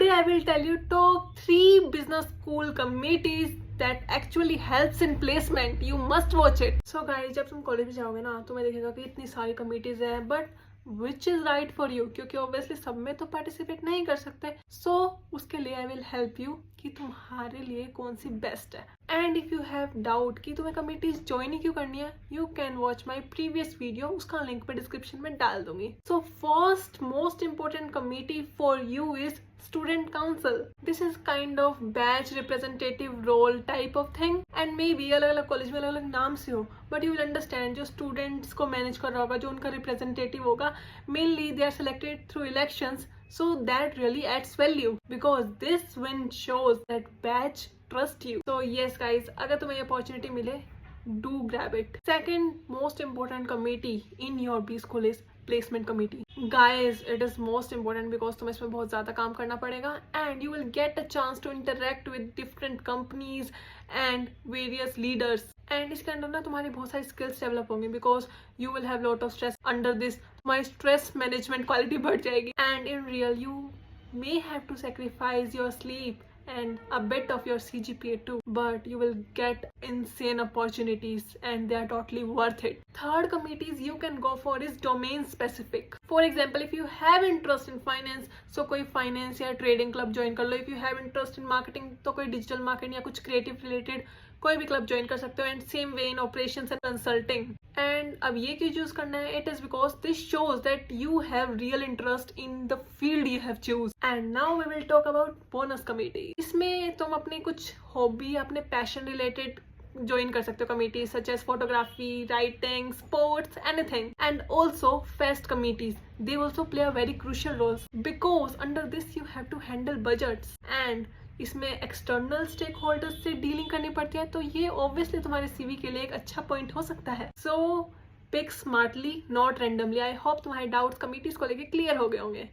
Today I will tell you top 3 business school committees that actually helps in placement. You must watch it. So guys, जब तुम college में जाओगे ना, तुम्हें दिखेगा कि इतनी सारी कमिटीज हैं, but which is right for you, क्योंकि ऑब्वियसली सब में तो पार्टिसिपेट नहीं कर सकते. सो उसके लिए आई विल हेल्प यू कि तुम्हारे लिए कौन सी बेस्ट है. And if you have doubt कि तुम्हें कमिटीज ज्वाइन ही क्यों करनी है, you can watch my previous video, उसका लिंक मैं डिस्क्रिप्शन में डाल दूंगी. So first most important committee for you is student council. This is kind of batch representative role type of thing, and maybe अलग अलग कॉलेज में अलग अलग नाम से हो, but you will understand जो students को manage कर रहा होगा, जो उनका representative होगा, mainly they are selected through elections, so that really adds value because this win shows that batch trust you. So yes guys, अगर तुम्हें ये opportunity मिले, do grab it. Second most important committee in your B school is placement committee. Guys, it is most important because तुम्हें इसमें बहुत ज़्यादा काम करना पड़ेगा and you will get a chance to interact with different companies and various leaders. And इसके अंदर ना तुम्हारी बहुत सारी skills develop होंगी because you will have lot of stress under this. तुम्हारी stress management quality बढ़ जाएगी and in real you may have to sacrifice your sleep and a bit of your CGPA too, but you will get insane opportunities and they are totally worth it. Third committees you can go for is domain specific. For example, if you have interest in finance, so कोई finance या trading club join कर लो. If you have interest in marketing, तो कोई digital marketing या कुछ creative related कोई भी club join कर सकते हो. And same way in operations and consulting. And अब ये क्यों चूज करना है? It is because this shows that you have real interest in the field you have choose. And now we will talk about bonus committee. इसमें तुम अपनी कुछ hobby, अपने पैशन रिलेटेड ज्वाइन कर सकते हो committees such as photography, writing, sports, anything. And also fest committees, they also play a very crucial role because under this you have to handle budgets and इसमें external stake holders से dealing करनी पड़ती है, तो ये obviously तुम्हारे CV के लिए एक अच्छा पॉइंट हो सकता है. So pick smartly, not randomly. I hope तुम्हारे डाउट्स कमिटीज को लेके क्लियर हो गए होंगे.